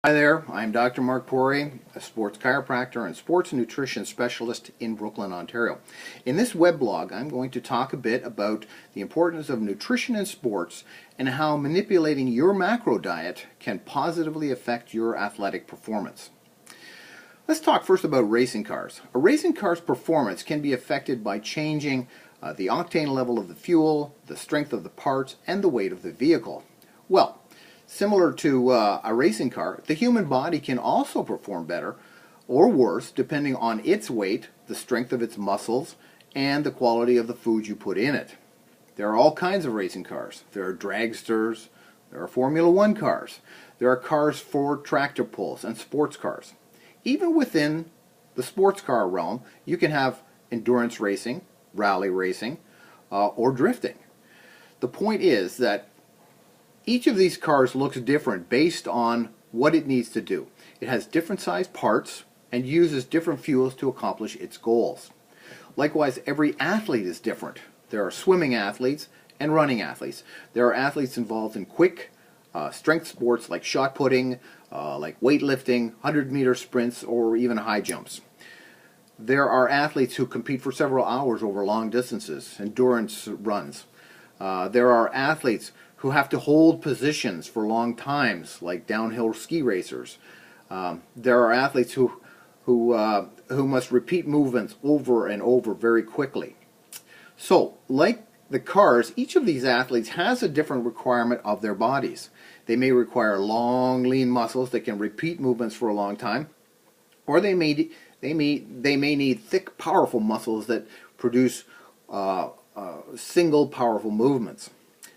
Hi there, I'm Dr. Mark Poray, a sports chiropractor and sports nutrition specialist in Brooklyn, Ontario. In this weblog, I'm going to talk a bit about the importance of nutrition in sports and how manipulating your macro diet can positively affect your athletic performance. Let's talk first about racing cars. A racing car's performance can be affected by changing the octane level of the fuel, the strength of the parts, and the weight of the vehicle. Well, similar to a racing car, the human body can also perform better or worse depending on its weight, the strength of its muscles, and the quality of the food you put in it. There are all kinds of racing cars. There are dragsters, there are Formula One cars, there are cars for tractor pulls and sports cars. Even within the sports car realm, you can have endurance racing, rally racing, or drifting. The point is that each of these cars looks different based on what it needs to do. It has different sized parts and uses different fuels to accomplish its goals. Likewise, every athlete is different. There are swimming athletes and running athletes. There are athletes involved in quick strength sports like shot putting, like weightlifting, 100-meter sprints, or even high jumps. There are athletes who compete for several hours over long distances, endurance runs. There are athletes who have to hold positions for long times, like downhill ski racers. There are athletes who must repeat movements over and over very quickly. So, like the cars, each of these athletes has a different requirement of their bodies. They may require long, lean muscles that can repeat movements for a long time, or they may need thick, powerful muscles that produce single, powerful movements.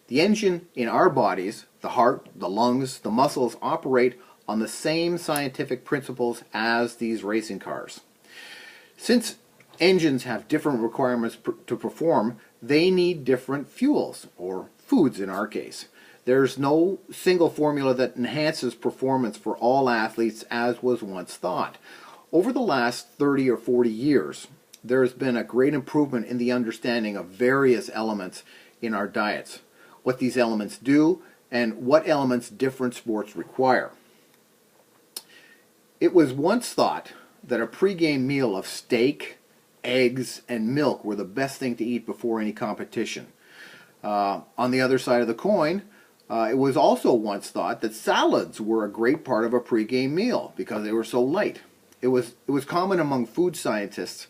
The engine in our bodies, the heart, the lungs, the muscles, operate on the same scientific principles as these racing cars. Since engines have different requirements to perform, they need different fuels, or foods in our case. There's no single formula that enhances performance for all athletes as was once thought. Over the last 30 or 40 years, there has been a great improvement in the understanding of various elements in our diets, what these elements do, and what elements different sports require. It was once thought that a pregame meal of steak, eggs, and milk were the best thing to eat before any competition. On the other side of the coin, it was also once thought that salads were a great part of a pregame meal because they were so light. It was common among food scientists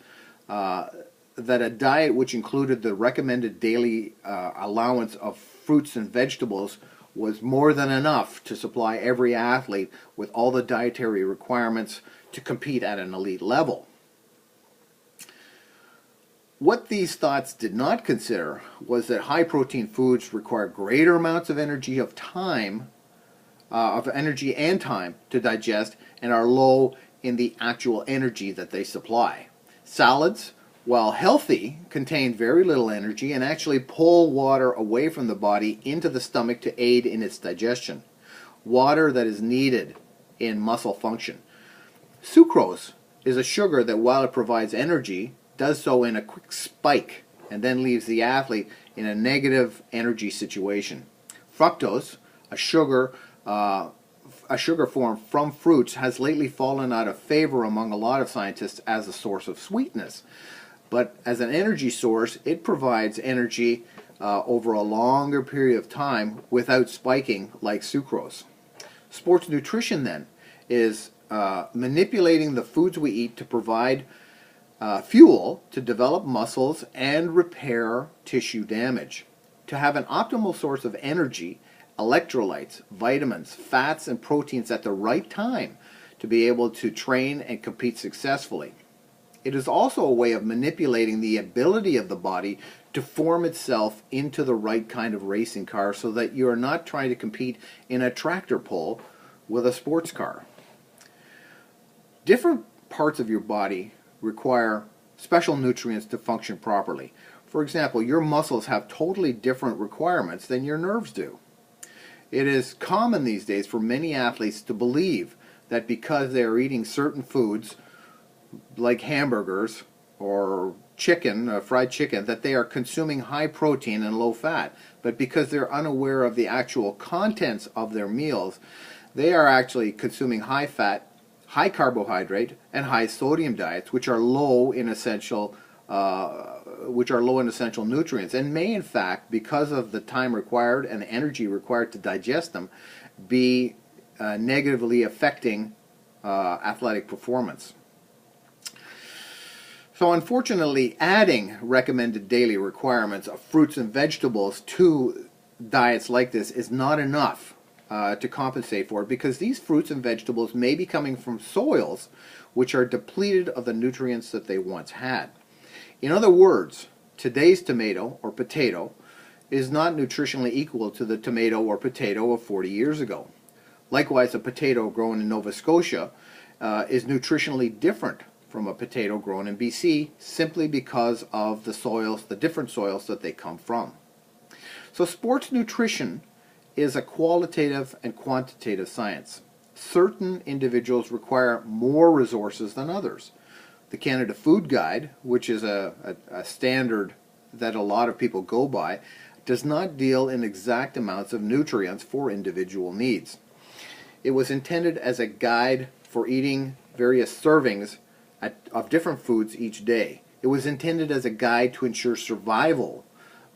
that a diet which included the recommended daily allowance of fruits and vegetables was more than enough to supply every athlete with all the dietary requirements to compete at an elite level. What these thoughts did not consider was that high protein foods require greater amounts of energy and time to digest and are low in the actual energy that they supply. Salads, while healthy, contain very little energy and actually pull water away from the body into the stomach to aid in its digestion. Water that is needed in muscle function. Sucrose is a sugar that, while it provides energy, does so in a quick spike and then leaves the athlete in a negative energy situation. Fructose, a sugar form from fruits, has lately fallen out of favor among a lot of scientists as a source of sweetness. But as an energy source, it provides energy over a longer period of time without spiking like sucrose. Sports nutrition, then, is manipulating the foods we eat to provide fuel to develop muscles and repair tissue damage. To have an optimal source of energy, electrolytes, vitamins, fats, and proteins at the right time to be able to train and compete successfully. It is also a way of manipulating the ability of the body to form itself into the right kind of racing car so that you are not trying to compete in a tractor pull with a sports car. Different parts of your body require special nutrients to function properly. For example, your muscles have totally different requirements than your nerves do. It is common these days for many athletes to believe that because they are eating certain foods, like hamburgers or chicken, fried chicken, that they are consuming high protein and low fat. But because they're unaware of the actual contents of their meals, they are actually consuming high fat, high carbohydrate, and high sodium diets, which are low in essential nutrients, and may in fact, because of the time required and the energy required to digest them, be negatively affecting athletic performance. So unfortunately, adding recommended daily requirements of fruits and vegetables to diets like this is not enough to compensate for it, because these fruits and vegetables may be coming from soils which are depleted of the nutrients that they once had. In other words, today's tomato or potato is not nutritionally equal to the tomato or potato of 40 years ago. Likewise, a potato grown in Nova Scotia is nutritionally different from a potato grown in BC, simply because of the soils, the different soils that they come from. So sports nutrition is a qualitative and quantitative science. Certain individuals require more resources than others. The Canada Food Guide, which is a standard that a lot of people go by, does not deal in exact amounts of nutrients for individual needs. It was intended as a guide for eating various servings of different foods each day. It was intended as a guide to ensure survival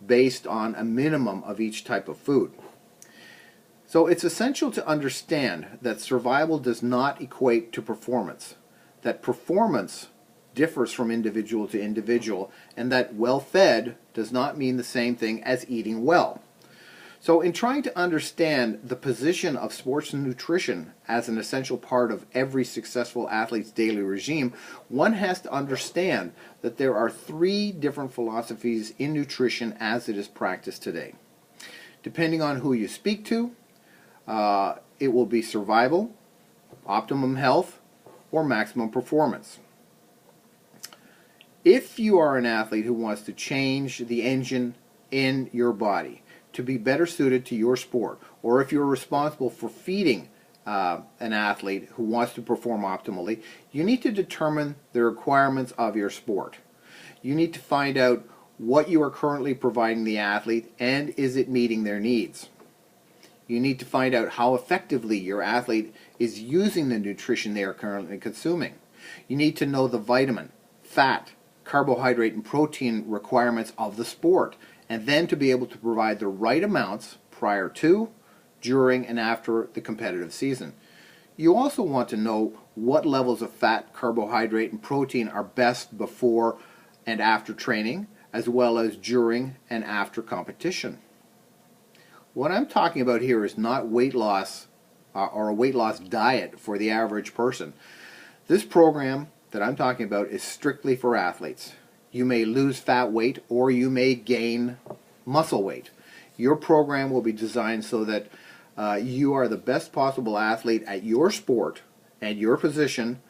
based on a minimum of each type of food. So it's essential to understand that survival does not equate to performance, that performance differs from individual to individual, and that well-fed does not mean the same thing as eating well. So in trying to understand the position of sports nutrition as an essential part of every successful athlete's daily regime, one has to understand that there are three different philosophies in nutrition as it is practiced today. Depending on who you speak to, it will be survival, optimum health, or maximum performance. If you are an athlete who wants to change the engine in your body to be better suited to your sport, or if you're responsible for feeding an athlete who wants to perform optimally, you need to determine the requirements of your sport. You need to find out what you are currently providing the athlete, and is it meeting their needs. You need to find out how effectively your athlete is using the nutrition they are currently consuming. You need to know the vitamin, fat, carbohydrate, and protein requirements of the sport, and then to be able to provide the right amounts prior to, during, and after the competitive season. You also want to know what levels of fat, carbohydrate, and protein are best before and after training, as well as during and after competition. What I'm talking about here is not weight loss or a weight loss diet for the average person. This program that I'm talking about is strictly for athletes. You may lose fat weight or you may gain muscle weight. Your program will be designed so that you are the best possible athlete at your sport and your position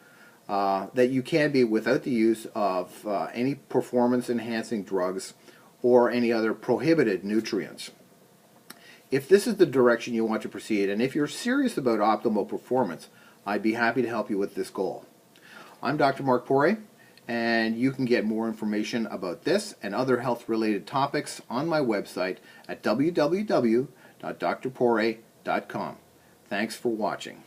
that you can be without the use of any performance enhancing drugs or any other prohibited nutrients. If this is the direction you want to proceed, and if you're serious about optimal performance, I'd be happy to help you with this goal. I'm Dr. Mark Poray, and you can get more information about this and other health-related topics on my website at www.drporay.com. Thanks for watching.